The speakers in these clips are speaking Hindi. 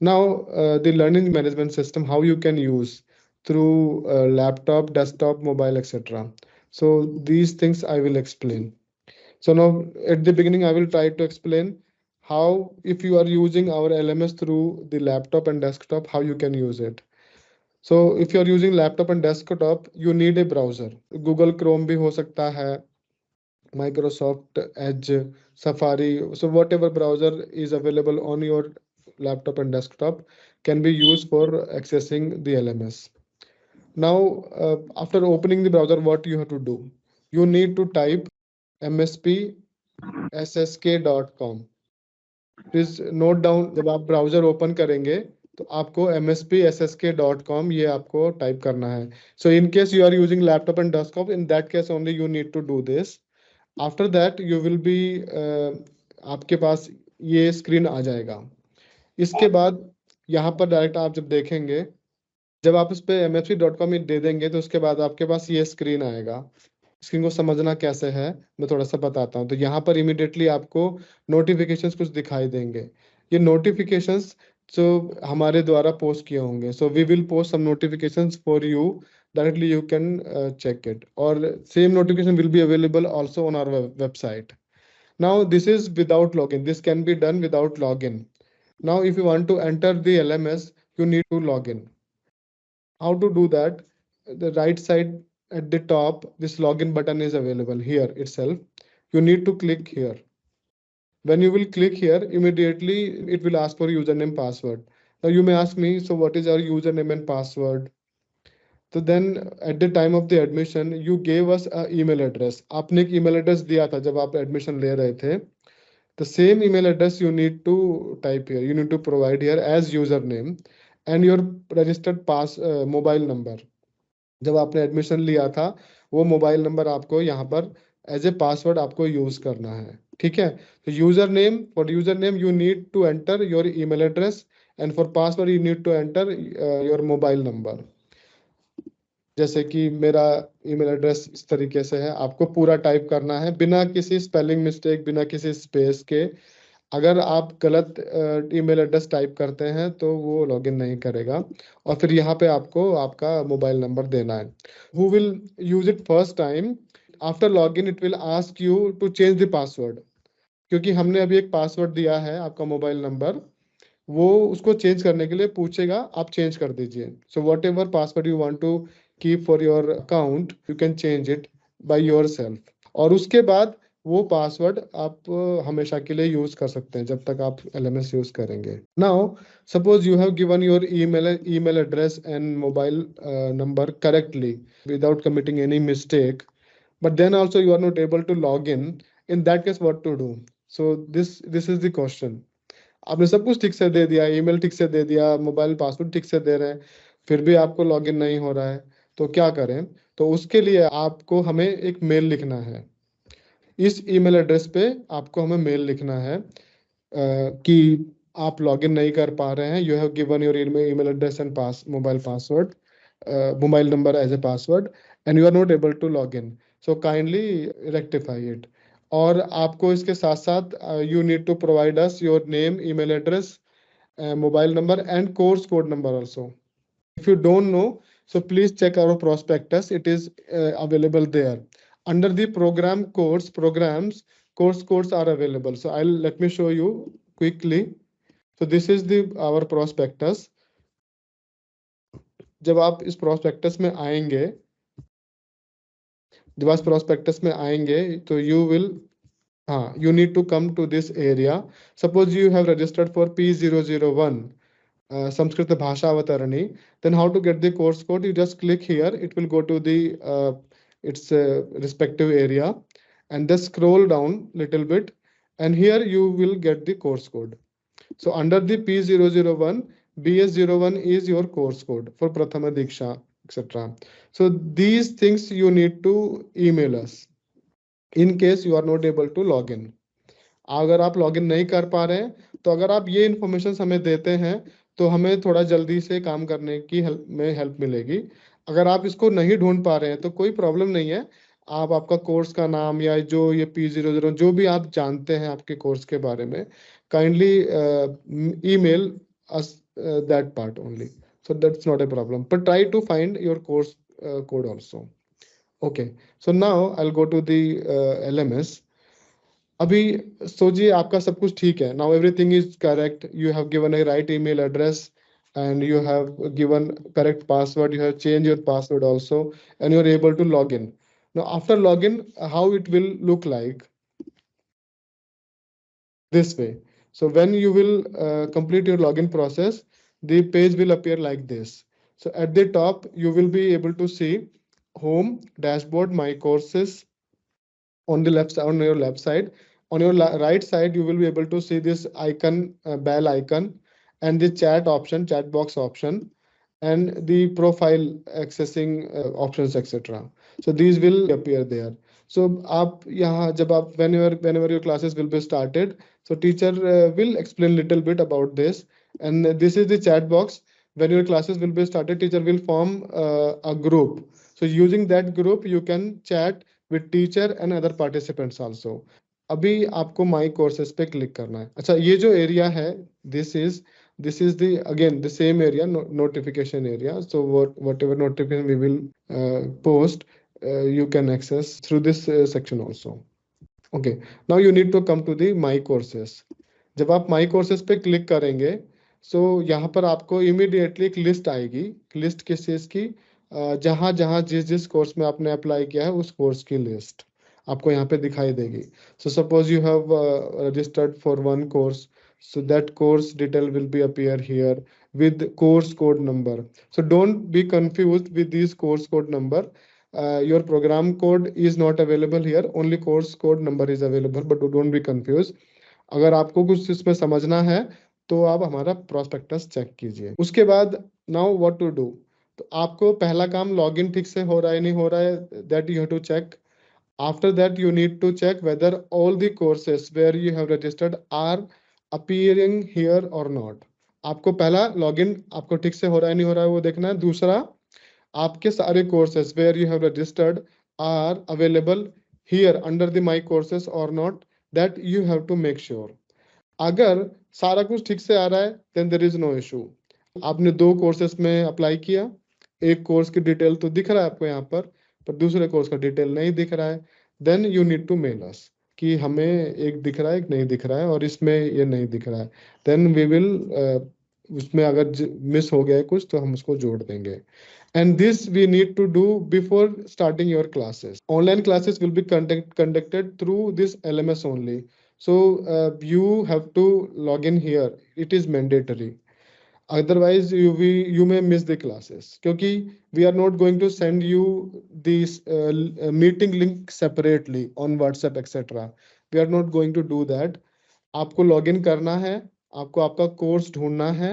Now, the learning management system, how you can use through laptop, desktop, mobile, etc. So these things I will explain. So now at the beginning, I will try to explain how, if you are using our LMS through the laptop and desktop, how you can use it. So if you are using laptop and desktop, you need a browser. Google Chrome भी हो सकता है, Microsoft Edge, Safari. So whatever browser is available on your laptop and desktop can be used for accessing the LMS. Now, after opening the browser, what you have to do? You need to type mspssk.com. Please note down, जब आप ब्राउजर ओपन करेंगे तो आपको mspssk.com ये आपको टाइप करना है. So in case you are using laptop and desktop, in that case only you need to do this. After that you will be, आपके पास ये स्क्रीन आ जाएगा. इसके बाद यहाँ पर डायरेक्ट आप जब देखेंगे, जब आप इस पे mfc.com दे देंगे तो उसके बाद आपके पास ये स्क्रीन आएगा. स्क्रीन को समझना कैसे है मैं थोड़ा सा बताता हूँ. तो यहाँ पर इमीडिएटली आपको नोटिफिकेशंस कुछ दिखाई देंगे. ये नोटिफिकेशंस जो हमारे द्वारा पोस्ट किए होंगे. So we will post some notifications for you, directly you can check it, or same notification will be available also on our website. Now this is without login, this can be done without login. Now if you want to enter the LMS, you need to log in. How to do that? The right side at the top, this login button is available here itself. You need to click here. When you will click here, immediately it will ask for username password. Now you may ask me, so what is our username and password? So then at the time of the admission, you gave us a email address. आपने एक email address दिया था जब आप admission ले रहे थे. The same email address you need to type here. You need to provide here as username and your registered mobile number. जब आपने एडमिशन लिया था वो मोबाइल नंबर आपको यहाँ पर एज ए पासवर्ड आपको यूज करना है. ठीक है. तो user name, for user name you need to enter your email address, and for password you need to enter your mobile number. जैसे कि मेरा ईमेल एड्रेस इस तरीके से है, आपको पूरा टाइप करना है बिना किसी स्पेलिंग मिस्टेक, बिना किसी स्पेस के. अगर आप गलत ईमेल एड्रेस टाइप करते हैं तो वो लॉगिन नहीं करेगा. और फिर यहाँ पे आपको आपका मोबाइल नंबर देना है. Who will use it first time, after login it will ask you to change the password. क्योंकि हमने अभी एक पासवर्ड दिया है आपका मोबाइल नंबर, वो उसको चेंज करने के लिए पूछेगा, आप चेंज कर दीजिए. So whatever password you want to keep for your account, you can change it by yourself. और उसके बाद वो पासवर्ड आप हमेशा के लिए यूज कर सकते हैं जब तक आप LMS यूज करेंगे. Now suppose you have given your email address and mobile number correctly without committing any mistake, but then also you are not able to log in that case what to do? So this is the question. आपने सब कुछ ठीक से दे दिया, ईमेल ठीक से दे दिया, मोबाइल पासवर्ड ठीक से दे रहे हैं, फिर भी आपको लॉगिन नहीं हो रहा है, तो क्या करें? तो उसके लिए आपको हमें एक मेल लिखना है. इस ईमेल एड्रेस पे आपको हमें मेल लिखना है कि आप लॉगिन नहीं कर पा रहे हैं. You have given your email address and mobile password, mobile number as a password, and you are not able to log in. So kindly rectify it. और आपको इसके साथ साथ you need to provide us your name, email address, mobile number and course code number also. If you don't know, so please check our prospectus. It is available there. Under the programs, course codes are available. So let me show you quickly. So this is our prospectus. जब आप इस prospectus में आएंगे, तो you will, you need to come to this area. Suppose you have registered for P001. Sanskrit Bhasha Avatarani, then how to get the course code? You just click here, it will go to the its respective area, and just scroll down little bit, and here you will get the course code. So under the P001, BS01 is your course code for Prathama Diksha, etc. So these things you need to email us in case you are not able to log in. अगर आप लॉगिन नहीं कर पा रहे हैं तो अगर आप ये इन्फॉर्मेशन हमें देते हैं तो हमें थोड़ा जल्दी से काम करने की हेल्प मिलेगी. अगर आप इसको नहीं ढूंढ पा रहे हैं तो कोई प्रॉब्लम नहीं है. आप आपका कोर्स का नाम या जो ये P00 जो भी आप जानते हैं आपके कोर्स के बारे में, kindly email us that part only. So that's not a problem, but try to find your course code also. Okay, so now I'll go to the LMS. अभी सोचिए आपका सब कुछ ठीक है. Now everything is correct. You have given a right email address and you have given correct password. You have changed your password also, and you're able to log in. Now after login, how it will look like? This way. So when you will complete your login process, the page will appear like this. So at the top, you will be able to see home, dashboard, my courses on the left side, on your left side. On your right side, you will be able to see this icon, bell icon, and the chat option, chat box option, and the profile accessing options, etc. So these will appear there. So आप यहाँ जब आप whenever your classes will be started, so teacher will explain little bit about this, and this is the chat box. When your classes will be started, teacher will form a group. So using that group, you can chat with teacher and other participants also. अभी आपको माई कोर्सेस पे क्लिक करना है. अच्छा, ये जो एरिया है, this is the again the same area, notification area. So whatever notification we will post, you can access through this section also. Okay, now you need to come to the my courses. जब आप my courses पे क्लिक करेंगे, so यहाँ पर आपको immediately एक लिस्ट आएगी. लिस्ट किस चीज की? जहाँ जहाँ जिस कोर्स में आपने अप्लाई किया है उस कोर्स की लिस्ट आपको यहाँ पे दिखाई देगी. So suppose you have registered for one course, so that course detail will be appear here with course code number. So don't be confused with these course code number. Your program code is not available here, only course code number is available, but don't be confused. अगर आपको कुछ इसमें समझना है तो आप हमारा प्रोस्पेक्टस चेक कीजिए. उसके बाद नाउ व्हाट टू डू. तो आपको पहला काम लॉगिन ठीक से हो रहा है नहीं हो रहा है, that you have to check. After that, you need to check whether all the courses where you have registered are appearing here or not. आपको पहला लॉगिन आपको ठीक से हो रहा है नहीं हो रहा है वो देखना है. दूसरा, आपके सारे courses where you have registered are available here under the my courses or not, that you have to make sure. अगर सारा कुछ ठीक से आ रहा है then there is no issue. आपने 2 कोर्सेस में अप्लाई किया, एक कोर्स की डिटेल तो दिख रहा है आपको यहाँ पर दूसरे कोर्स का डिटेल नहीं दिख रहा है, then you need to mail us कि हमें एक दिख रहा है एक नहीं दिख रहा है और इसमें ये नहीं दिख रहा है. देन वी विल उसमें अगर मिस हो गया है कुछ तो हम उसको जोड़ देंगे. And this we need to do before starting your classes. Online classes will be conducted through this LMS only. So you have to log in here. It is mandatory. Otherwise you may miss the classes क्योंकि we are not going to send you this meeting link separately on WhatsApp etc. We are not going to do that. आपको login करना है, आपको आपका कोर्स ढूंढना है,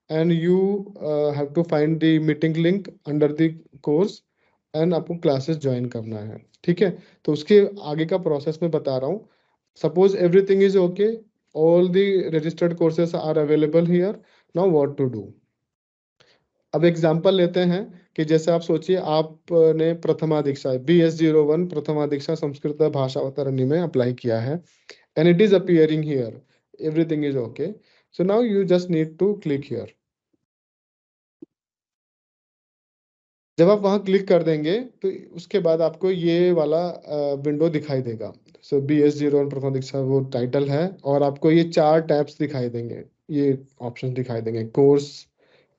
and you have to find the meeting link under the course and आपको classes join करना है. ठीक है, तो उसके आगे का प्रोसेस मैं बता रहा हूँ. Suppose everything is okay, all the registered courses are available here. Now what to do? अब एग्जाम्पल लेते हैं कि जैसे आप सोचिए आपने प्रथमा दीक्षा BS01 प्रथमा दीक्षा संस्कृत भाषा अवतरणी में अप्लाई किया है and it is appearing here, everything is okay. So now you just need to click here. जब आप वहां क्लिक कर देंगे तो उसके बाद आपको ये वाला विंडो दिखाई देगा. सो BS01 प्रथमा दीक्षा वो टाइटल है और आपको ये 4 टैब्स दिखाई देंगे, ये ऑप्शन दिखाई देंगे. Course,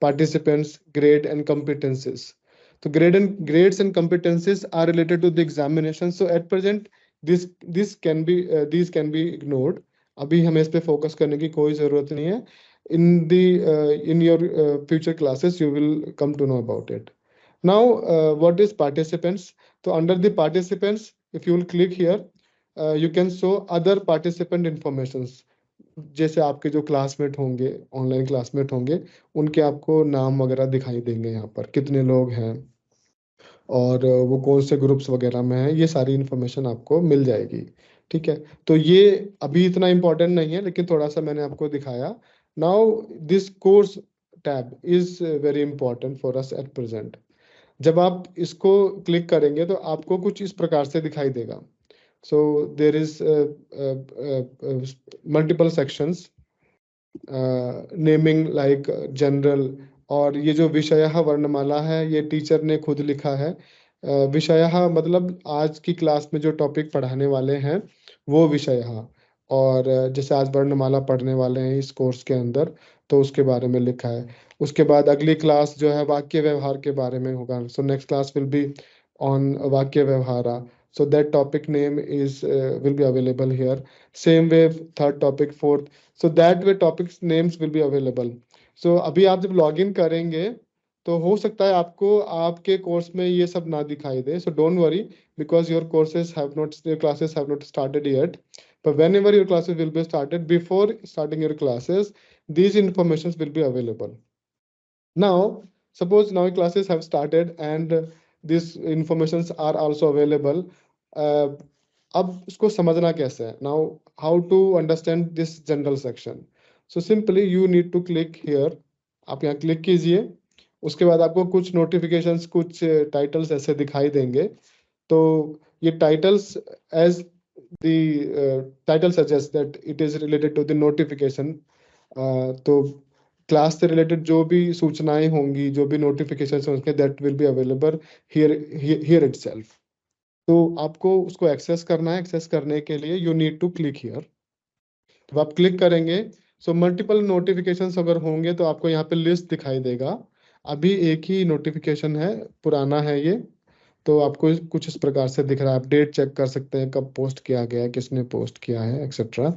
participants, grade and competencies. So grades and competencies are related to the examination. So at present these can be ignored. अभी हमें इस पे फोकस करने की कोई जरूरत नहीं है. In your future classes you will come to know about it. Now what is participants? So under the participants, if you will click here, you can show other participant informations. जैसे आपके जो क्लासमेट होंगे, ऑनलाइन क्लासमेट होंगे, उनके आपको नाम वगैरह दिखाई देंगे यहाँ पर, कितने लोग हैं और वो कौन से ग्रुप्स वगैरह में हैं, ये सारी इंफॉर्मेशन आपको मिल जाएगी. ठीक है, तो ये अभी इतना इम्पोर्टेंट नहीं है लेकिन थोड़ा सा मैंने आपको दिखाया. Now this course tab is very important for us at present. जब आप इसको क्लिक करेंगे तो आपको कुछ इस प्रकार से दिखाई देगा. So there is multiple sections. Naming like general, और ये जो विषयः वर्णमाला है ये टीचर ने खुद लिखा है। विषयः मतलब आज की क्लास में जो टॉपिक पढ़ाने वाले हैं वो विषयः, और जैसे आज वर्णमाला पढ़ने वाले हैं इस कोर्स के अंदर, तो उसके बारे में लिखा है। उसके बाद अगली क्लास जो है वाक्य व्यवहार के बारे में होगा। So next class will be on वाक्य व्यवहारा, so that topic name is will be available here. Same way third topic, fourth, so that way topics names will be available. So अभी आप जब लॉग इन करेंगे तो हो सकता है आपको आपके कोर्स में ये सब ना दिखाई दे, so don't worry because your classes have not started yet, but whenever your classes will be started, before starting your classes these informations will be available. Now, suppose now classes have started and these informations are also available. Uh, अब इसको समझना कैसे है? Now, how to understand this general section? So simply you need to click here. आप यहाँ क्लिक कीजिए, उसके बाद आपको कुछ नोटिफिकेशंस, कुछ टाइटल्स ऐसे दिखाई देंगे। तो ये titles as the title suggest that it is related to the notification. तो क्लास से रिलेटेड जो भी सूचनाएं होंगी, जो भी नोटिफिकेशन होंगे, that will be available here itself. तो आपको उसको एक्सेस करना है। एक्सेस करने के लिए you need to click here. तो आप क्लिक करेंगे, सो मल्टीपल नोटिफिकेशंस अगर होंगे तो आपको यहाँ पे लिस्ट दिखाई देगा। अभी एक ही नोटिफिकेशन है, पुराना है ये, तो आपको कुछ इस प्रकार से दिख रहा है। आप डेट चेक कर सकते हैं, कब पोस्ट किया गया है, किसने पोस्ट किया है, एक्सेट्रा।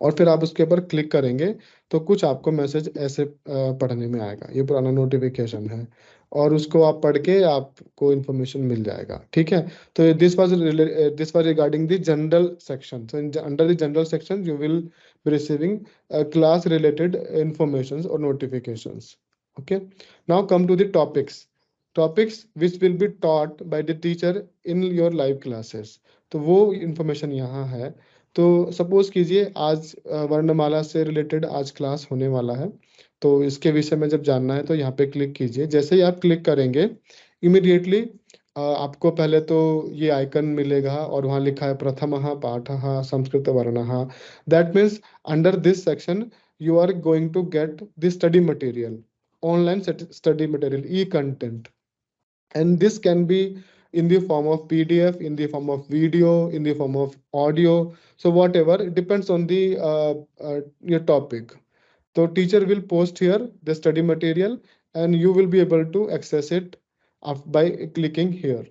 और फिर आप उसके ऊपर क्लिक करेंगे तो कुछ आपको मैसेज ऐसे पढ़ने में आएगा, ये पुराना नोटिफिकेशन है, और उसको आप पढ़ के आपको इन्फॉर्मेशन मिल जाएगा। ठीक है, तो this was regarding the general section. So under the general section you will be receiving class related information और notifications. Okay, now come to the topics which will be taught by the teacher in your live classes. तो वो इंफॉर्मेशन यहाँ है। तो सपोज कीजिए आज वर्णमाला से रिलेटेड आज क्लास होने वाला है, तो इसके विषय में जब जानना है तो यहाँ पे क्लिक कीजिए। जैसे ही आप क्लिक करेंगे इमीडिएटली आपको पहले तो ये आइकन मिलेगा और वहाँ लिखा है प्रथमः पाठः संस्कृत वर्णः। That means under this section you are going to get the study material, online study material, e-content, and this can be in the form of PDF, in the form of video, in the form of audio. So whatever, it depends on the your topic. So teacher will post here the study material and you will be able to access it by clicking here.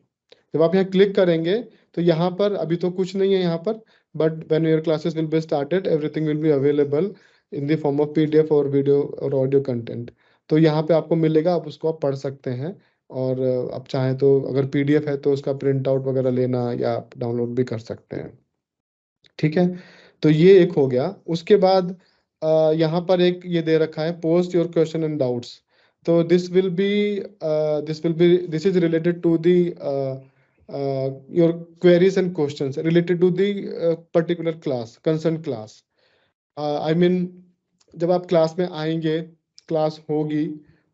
जब आप यहाँ क्लिक करेंगे तो यहाँ पर अभी तो कुछ नहीं है यहाँ पर, but when your classes will be started everything will be available in the form of PDF और वीडियो और ऑडियो कंटेंट। तो यहाँ पे आपको मिलेगा, आप उसको आप पढ़ सकते हैं, और आप चाहें तो अगर PDF है तो उसका प्रिंट आउट वगैरह लेना या आप डाउनलोड भी कर सकते हैं। ठीक है, तो ये एक हो गया। उसके बाद यहाँ पर एक ये दे रखा है post your question and doubts. तो this is related to the your queries and questions related to the particular class, concern class. I mean जब आप क्लास में आएंगे, क्लास होगी,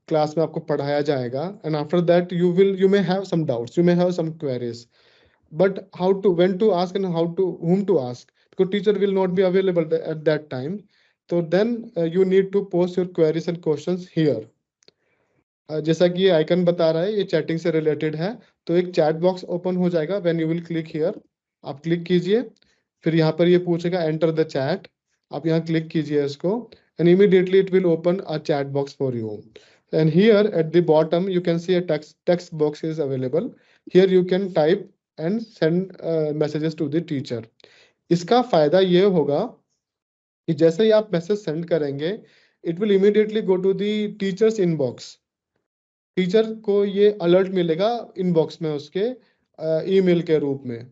क्लास में आपको पढ़ाया जाएगा, and after that you may have some doubts, you may have some queries, but when to ask and whom to ask, because teacher will not be available at that time. So then you need to post your queries and questions here. जैसा कि ये आइकन बता रहा है ये चैटिंग से रिलेटेड है, तो एक चैट बॉक्स ओपन हो जाएगा when you will click here. आप क्लिक कीजिए, फिर यहाँ पर ये पूछेगा एंटर द चैट, आप यहाँ क्लिक कीजिए इसको, and immediately it will open a chat box for you. And here at the bottom you can see a text box is available. Here you can type and send messages to the teacher. इसका फायदा ये होगा कि जैसे ही आप मैसेज सेंड करेंगे it will immediately go to the teacher's inbox. Teacher को ये अलर्ट मिलेगा इनबॉक्स में उसके ईमेल के रूप में,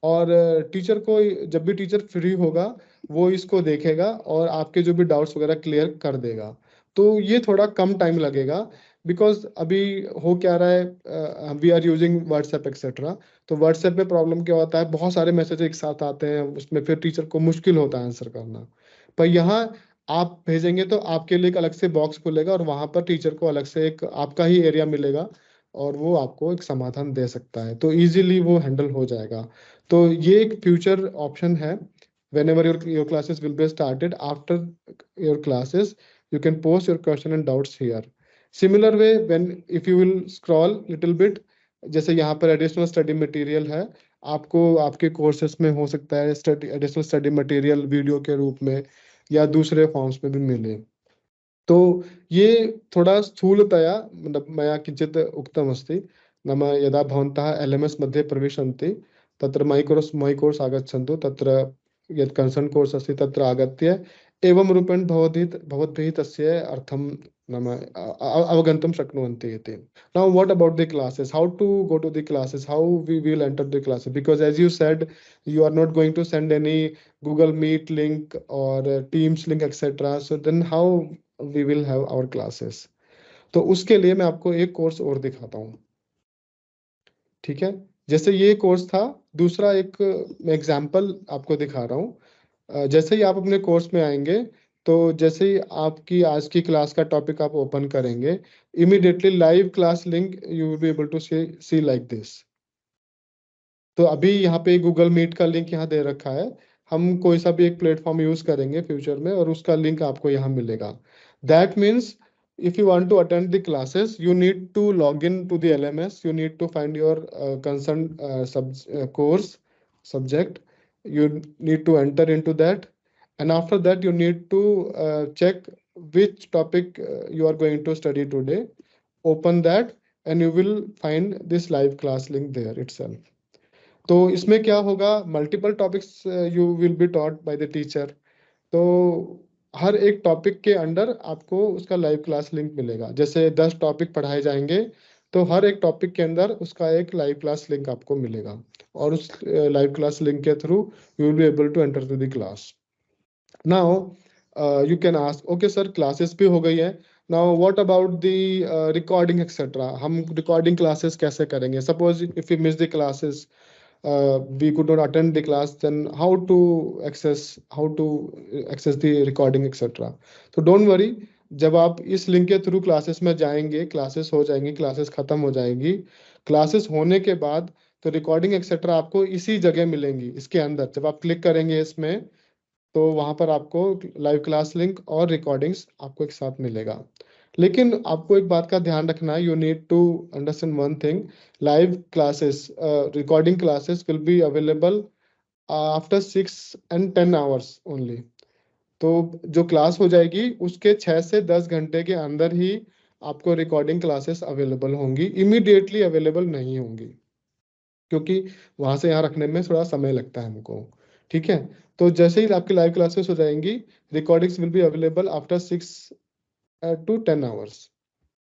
और टीचर को जब भी टीचर फ्री होगा वो इसको देखेगा और आपके जो भी डाउट्स वगैरह क्लियर कर देगा। तो ये थोड़ा कम टाइम लगेगा, बिकॉज अभी हो क्या रहा है, we are using WhatsApp etcetera. तो व्हाट्सएप में प्रॉब्लम क्या होता है, बहुत सारे मैसेज एक साथ आते हैं, उसमें फिर टीचर को मुश्किल होता है आंसर करना। पर यहाँ आप भेजेंगे तो आपके लिए एक अलग से बॉक्स खुलेगा और वहां पर टीचर को अलग से एक आपका ही एरिया मिलेगा और वो आपको एक समाधान दे सकता है, तो इजीली वो हैंडल हो जाएगा। तो ये एक फ्यूचर ऑप्शन है whenever your classes will be started, after your classes you can post your question and doubts here. Similar way, when if you will scroll little bit, जैसे यहाँ पर एडिशनल स्टडी मटेरियल है, आपको आपके कोर्सेस में हो सकता है एडिशनल स्टडी मटेरियल वीडियो के रूप में या दूसरे फॉर्म्स में भी मिले। तो ये थोड़ा स्थूलतया मया किञ्चित् उक्तमस्ति। नाम यदा भवन्तः LMS मध्ये प्रविशन्ति, तत्र मै कोर्स् आगच्छन्तु, तत्र यत् कन्सर्न् कोर्स् अस्ति तत्र आगत्य एवं रूपेण भवद्भिः तस्य अर्थं नाम अवगन्तुं शक्नुवन्ति इति। Now what about the classes? How to go to the classes? How we will enter the classes? Because as you said, you are not going to send any Google Meet link or Teams link etc. So then how we will have our classes? तो उसके लिए मैं आपको एक कोर्स और दिखाता हूँ, ठीक है। जैसे ये कोर्स था, दूसरा एक मैं एग्जाम्पल आपको दिखा रहा हूँ। जैसे ही आप अपने कोर्स में आएंगे, तो जैसे ही आपकी आज की क्लास का टॉपिक आप ओपन करेंगे, immediately live class link you will be able to see like this. तो अभी यहाँ पे गूगल मीट का लिंक यहाँ दे रखा है। हम कोई सा भी एक प्लेटफॉर्म यूज करेंगे फ्यूचर में और उसका लिंक आपको यहाँ मिलेगा। That means if you want to attend the classes, you need to log in to the LMS. You need to find your concerned course subject. You need to enter into that, and after that you need to check which topic you are going to study today. Open that and you will find this live class link there itself. तो इसमें क्या होगा, multiple topics you will be taught by the teacher. तो हर एक टॉपिक के अंडर आपको उसका लाइव क्लास लिंक मिलेगा। जैसे 10 टॉपिक पढ़ाए जाएंगे, तो हर एक टॉपिक के अंदर उसका एक लाइव क्लास लिंक आपको मिलेगा, और उस लाइव क्लास लिंक के through you will be able to enter to the class. Now you can ask, okay sir classes भी हो गई है, now what about the recording etcetera, हम रिकॉर्डिंग क्लासेस कैसे करेंगे? Suppose if you miss the classes, we could not attend the class, then how to access the recording etc. So don't worry, जब आप इस लिंक के थ्रू क्लासेस में जाएंगे, क्लासेस हो जाएंगी, क्लासेस खत्म हो जाएंगी, क्लासेस होने के बाद तो रिकॉर्डिंग एक्सेट्रा आपको इसी जगह मिलेंगी, इसके अंदर। जब आप क्लिक करेंगे इसमें, तो वहां पर आपको लाइव क्लास लिंक और रिकॉर्डिंग्स आपको एक साथ मिलेगा। लेकिन आपको एक बात का ध्यान रखना है, you need to understand one thing, live classes recording classes will be available after 6 and 10 hours only. तो जो क्लास हो जाएगी उसके 6 से 10 घंटे के अंदर ही आपको रिकॉर्डिंग क्लासेस अवेलेबल होंगी, इमीडिएटली अवेलेबल नहीं होंगी, क्योंकि वहां से यहाँ रखने में थोड़ा समय लगता है हमको, ठीक है। तो जैसे ही आपकी लाइव क्लासेस हो जाएंगी, recordings will be available after 6 to 10 hours,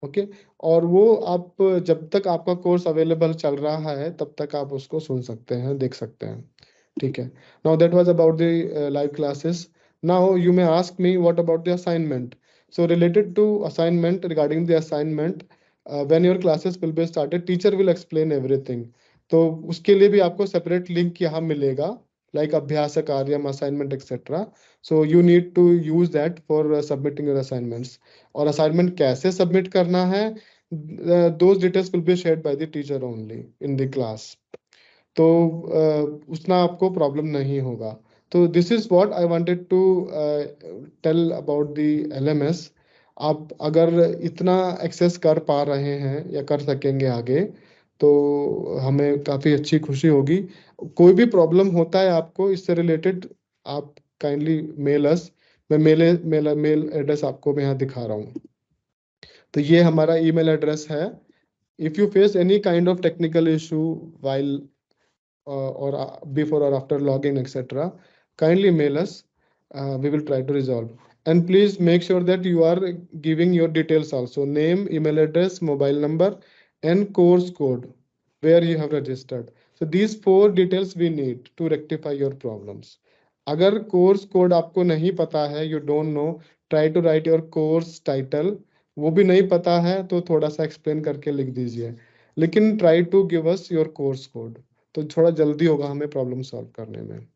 okay. और वो आप जब तक आपका कोर्स अवेलेबल चल रहा है तब तक आप उसको सुन सकते हैं, देख सकते हैं, ठीक है। Now that was about the live classes. Now you may ask me what about the assignment. So related to assignment, regarding the assignment, when your classes will be started, teacher will explain everything. तो उसके लिए भी आपको सेपरेट लिंक यहाँ मिलेगा, like अभ्यास कार्यम, assignment etc. So you need to use that for submitting your assignments. और assignment कैसे submit करना है, those details will be shared by the teacher only in the class. तो उतना आपको प्रॉब्लम नहीं होगा। तो this is what I wanted to tell about the LMS। आप अगर इतना एक्सेस कर पा रहे हैं या कर सकेंगे आगे, तो हमें काफ़ी अच्छी खुशी होगी। कोई भी प्रॉब्लम होता है आपको इससे रिलेटेड, आप काइंडली मेल अस। मैं मेल एड्रेस आपको मैं यहाँ दिखा रहा हूँ। तो ये हमारा ईमेल एड्रेस है। If you face any kind of technical issue while or before or after login etc., kindly mail us. We will try to resolve. And please make sure that you are giving your details also, name, email address, mobile number and course code where you have registered. So these 4 details we need to rectify your problems. अगर कोर्स कोड आपको नहीं पता है, you don't know, try to write your course title. वो भी नहीं पता है तो थोड़ा सा एक्सप्लेन करके लिख दीजिए, लेकिन try to give us your course code, तो थोड़ा जल्दी होगा हमें प्रॉब्लम सॉल्व करने में।